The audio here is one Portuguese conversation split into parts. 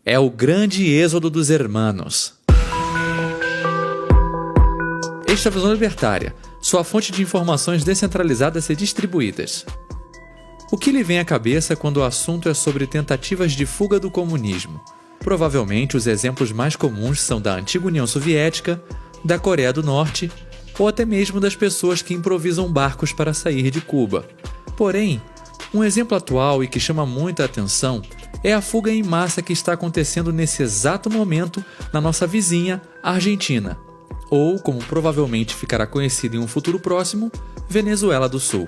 É o grande êxodo dos hermanos. Esta é a Visão Libertária, sua fonte de informações descentralizadas e distribuídas. O que lhe vem à cabeça quando o assunto é sobre tentativas de fuga do comunismo? Provavelmente os exemplos mais comuns são da antiga União Soviética, da Coreia do Norte ou até mesmo das pessoas que improvisam barcos para sair de Cuba. Porém, um exemplo atual e que chama muita atenção é a fuga em massa que está acontecendo nesse exato momento na nossa vizinha, Argentina, ou, como provavelmente ficará conhecido em um futuro próximo, Venezuela do Sul.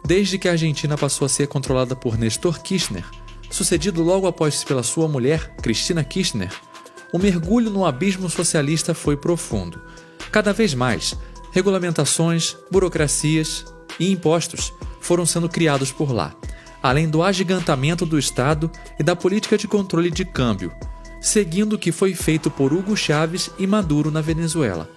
Desde que a Argentina passou a ser controlada por Néstor Kirchner, sucedido logo após pela sua mulher, Cristina Kirchner, o mergulho no abismo socialista foi profundo. Cada vez mais, regulamentações, burocracias e impostos foram sendo criados por lá, além do agigantamento do Estado e da política de controle de câmbio, seguindo o que foi feito por Hugo Chávez e Maduro na Venezuela.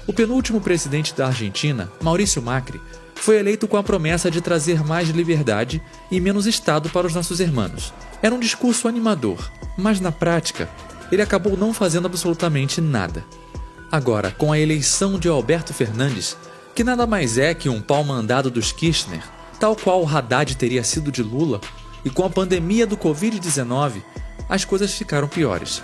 O penúltimo presidente da Argentina, Maurício Macri, foi eleito com a promessa de trazer mais liberdade e menos Estado para os nossos irmãos. Era um discurso animador, mas na prática, ele acabou não fazendo absolutamente nada. Agora, com a eleição de Alberto Fernandes, que nada mais é que um pau-mandado dos Kirchner, tal qual o Haddad teria sido de Lula, e com a pandemia do Covid-19, as coisas ficaram piores.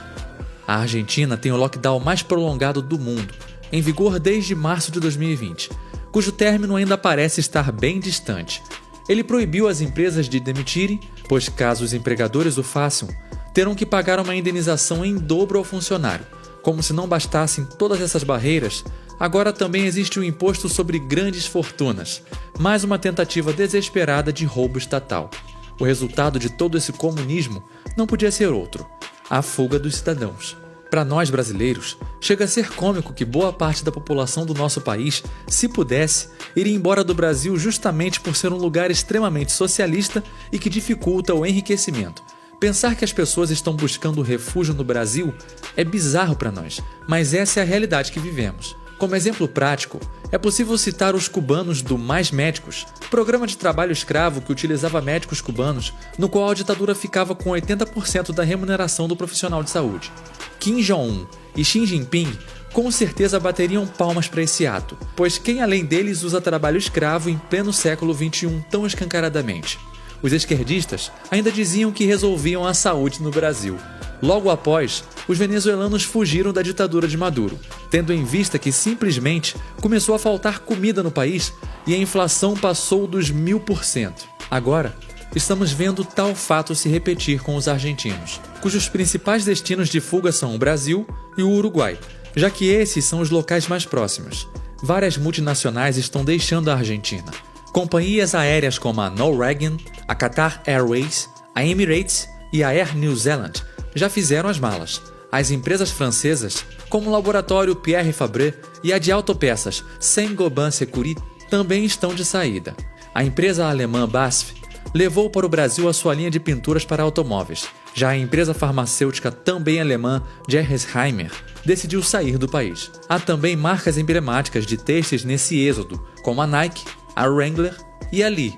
A Argentina tem o lockdown mais prolongado do mundo, em vigor desde março de 2020, cujo término ainda parece estar bem distante. Ele proibiu as empresas de demitirem, pois caso os empregadores o façam, terão que pagar uma indenização em dobro ao funcionário. Como se não bastassem todas essas barreiras, agora também existe o imposto sobre grandes fortunas, mais uma tentativa desesperada de roubo estatal. O resultado de todo esse comunismo não podia ser outro: a fuga dos cidadãos. Para nós brasileiros, chega a ser cômico que boa parte da população do nosso país, se pudesse, iria embora do Brasil justamente por ser um lugar extremamente socialista e que dificulta o enriquecimento. Pensar que as pessoas estão buscando refúgio no Brasil é bizarro para nós, mas essa é a realidade que vivemos. Como exemplo prático, é possível citar os cubanos do Mais Médicos, programa de trabalho escravo que utilizava médicos cubanos, no qual a ditadura ficava com 80% da remuneração do profissional de saúde. Kim Jong-un e Xi Jinping com certeza bateriam palmas para esse ato, pois quem além deles usa trabalho escravo em pleno século XXI tão escancaradamente? Os esquerdistas ainda diziam que resolviam a saúde no Brasil. Logo após, os venezuelanos fugiram da ditadura de Maduro, tendo em vista que simplesmente começou a faltar comida no país e a inflação passou dos 1000%. Agora, estamos vendo tal fato se repetir com os argentinos, cujos principais destinos de fuga são o Brasil e o Uruguai, já que esses são os locais mais próximos. Várias multinacionais estão deixando a Argentina. Companhias aéreas como a Norwegian, a Qatar Airways, a Emirates e a Air New Zealand já fizeram as malas. As empresas francesas, como o laboratório Pierre Fabre e a de autopeças Saint-Gobain Security, também estão de saída. A empresa alemã BASF levou para o Brasil a sua linha de pinturas para automóveis. Já a empresa farmacêutica também alemã Gerresheimer decidiu sair do país. Há também marcas emblemáticas de têxteis nesse êxodo, como a Nike, a Wrangler e a Lee.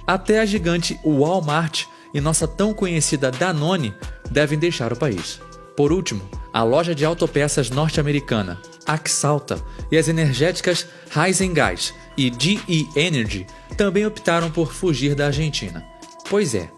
Até a gigante Walmart e nossa tão conhecida Danone devem deixar o país. Por último, a loja de autopeças norte-americana Axalta e as energéticas Raízen e GE Energy também optaram por fugir da Argentina. Pois é,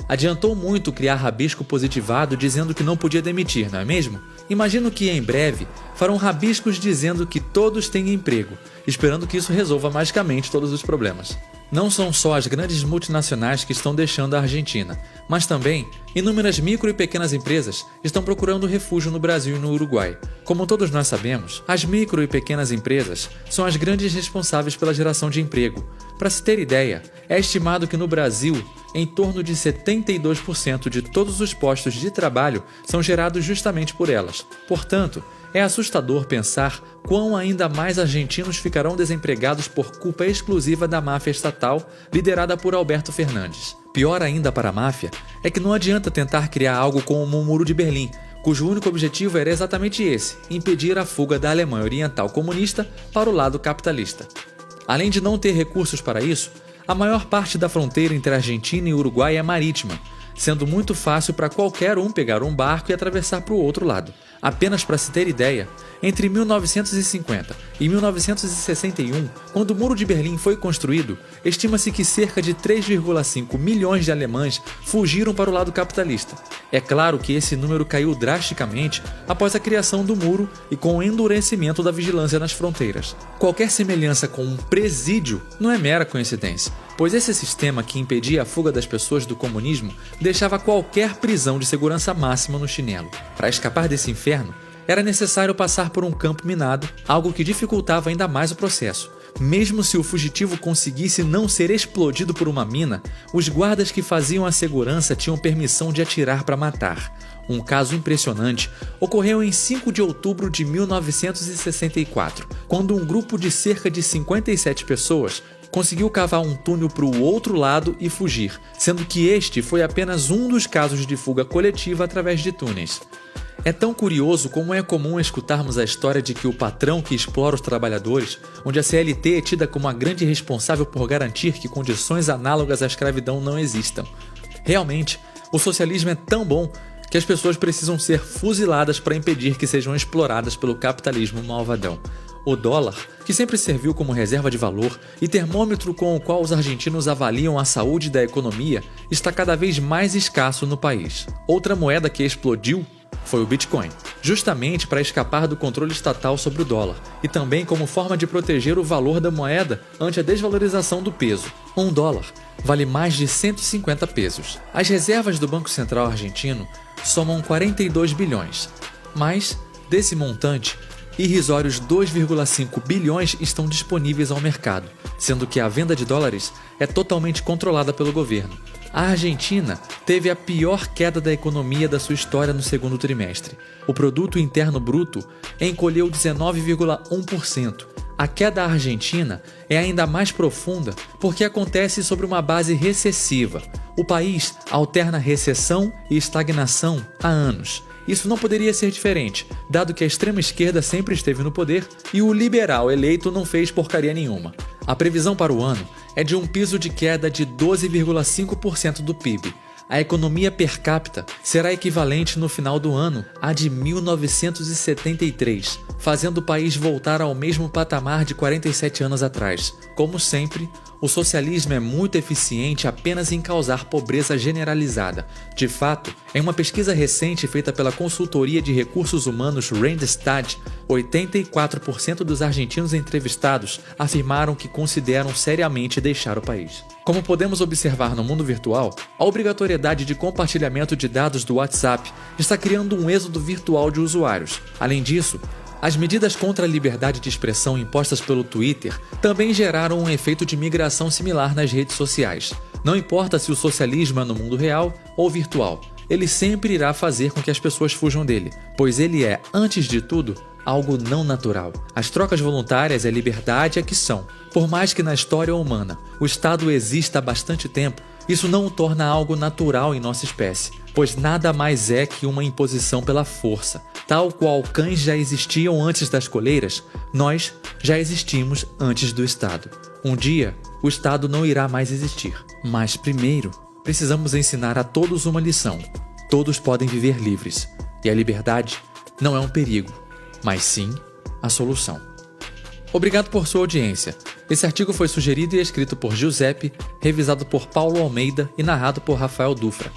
adiantou muito criar rabisco positivado dizendo que não podia demitir, não é mesmo? Imagino que em breve farão rabiscos dizendo que todos têm emprego, esperando que isso resolva magicamente todos os problemas. Não são só as grandes multinacionais que estão deixando a Argentina, mas também inúmeras micro e pequenas empresas estão procurando refúgio no Brasil e no Uruguai. Como todos nós sabemos, as micro e pequenas empresas são as grandes responsáveis pela geração de emprego. Para se ter ideia, é estimado que no Brasil, em torno de 72% de todos os postos de trabalho são gerados justamente por elas. Portanto, é assustador pensar quão ainda mais argentinos ficarão desempregados por culpa exclusiva da máfia estatal liderada por Alberto Fernandes. Pior ainda para a máfia é que não adianta tentar criar algo como o Muro de Berlim, cujo único objetivo era exatamente esse: impedir a fuga da Alemanha Oriental comunista para o lado capitalista. Além de não ter recursos para isso, a maior parte da fronteira entre a Argentina e o Uruguai é marítima. sendo muito fácil para qualquer um pegar um barco e atravessar para o outro lado. Apenas para se ter ideia, entre 1950 e 1961, quando o Muro de Berlim foi construído, estima-se que cerca de 3,5 milhões de alemães fugiram para o lado capitalista. É claro que esse número caiu drasticamente após a criação do muro e com o endurecimento da vigilância nas fronteiras. Qualquer semelhança com um presídio não é mera coincidência, pois esse sistema que impedia a fuga das pessoas do comunismo deixava qualquer prisão de segurança máxima no chinelo. Para escapar desse inferno, era necessário passar por um campo minado, algo que dificultava ainda mais o processo. Mesmo se o fugitivo conseguisse não ser explodido por uma mina, os guardas que faziam a segurança tinham permissão de atirar para matar. Um caso impressionante ocorreu em 5 de outubro de 1964, quando um grupo de cerca de 57 pessoas conseguiu cavar um túnel para o outro lado e fugir, sendo que este foi apenas um dos casos de fuga coletiva através de túneis. É tão curioso como é comum escutarmos a história de que o patrão que explora os trabalhadores, onde a CLT é tida como a grande responsável por garantir que condições análogas à escravidão não existam. Realmente, o socialismo é tão bom que as pessoas precisam ser fuziladas para impedir que sejam exploradas pelo capitalismo malvadão. O dólar, que sempre serviu como reserva de valor e termômetro com o qual os argentinos avaliam a saúde da economia, está cada vez mais escasso no país. Outra moeda que explodiu foi o Bitcoin, justamente para escapar do controle estatal sobre o dólar e também como forma de proteger o valor da moeda ante a desvalorização do peso. Um dólar vale mais de 150 pesos. As reservas do Banco Central argentino somam 42 bilhões, mas, desse montante, irrisórios 2,5 bilhões estão disponíveis ao mercado, sendo que a venda de dólares é totalmente controlada pelo governo. A Argentina teve a pior queda da economia da sua história no segundo trimestre. O produto interno bruto encolheu 19,1%. A queda argentina é ainda mais profunda porque acontece sobre uma base recessiva. O país alterna recessão e estagnação há anos. Isso não poderia ser diferente, dado que a extrema-esquerda sempre esteve no poder e o liberal eleito não fez porcaria nenhuma. A previsão para o ano é de um piso de queda de 12,5% do PIB. A economia per capita será equivalente no final do ano à de 1973, fazendo o país voltar ao mesmo patamar de 47 anos atrás. Como sempre, o socialismo é muito eficiente apenas em causar pobreza generalizada. De fato, em uma pesquisa recente feita pela consultoria de recursos humanos Randstad, 84% dos argentinos entrevistados afirmaram que consideram seriamente deixar o país. Como podemos observar no mundo virtual, a obrigatoriedade de compartilhamento de dados do WhatsApp está criando um êxodo virtual de usuários. Além disso, as medidas contra a liberdade de expressão impostas pelo Twitter também geraram um efeito de migração similar nas redes sociais. Não importa se o socialismo é no mundo real ou virtual, ele sempre irá fazer com que as pessoas fujam dele, pois ele é, antes de tudo, algo não natural. As trocas voluntárias e a liberdade é que são. Por mais que na história humana o Estado exista há bastante tempo, isso não o torna algo natural em nossa espécie, pois nada mais é que uma imposição pela força. Tal qual cães já existiam antes das coleiras, nós já existimos antes do Estado. Um dia, o Estado não irá mais existir. Mas primeiro, precisamos ensinar a todos uma lição. Todos podem viver livres. E a liberdade não é um perigo, mas sim a solução. Obrigado por sua audiência. Esse artigo foi sugerido e escrito por Giuseppe, revisado por Paulo Almeida e narrado por Rafael Dufra.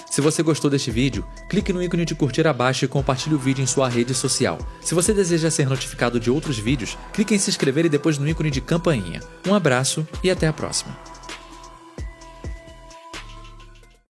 Se você gostou deste vídeo, clique no ícone de curtir abaixo e compartilhe o vídeo em sua rede social. Se você deseja ser notificado de outros vídeos, clique em se inscrever e depois no ícone de campainha. Um abraço e até a próxima.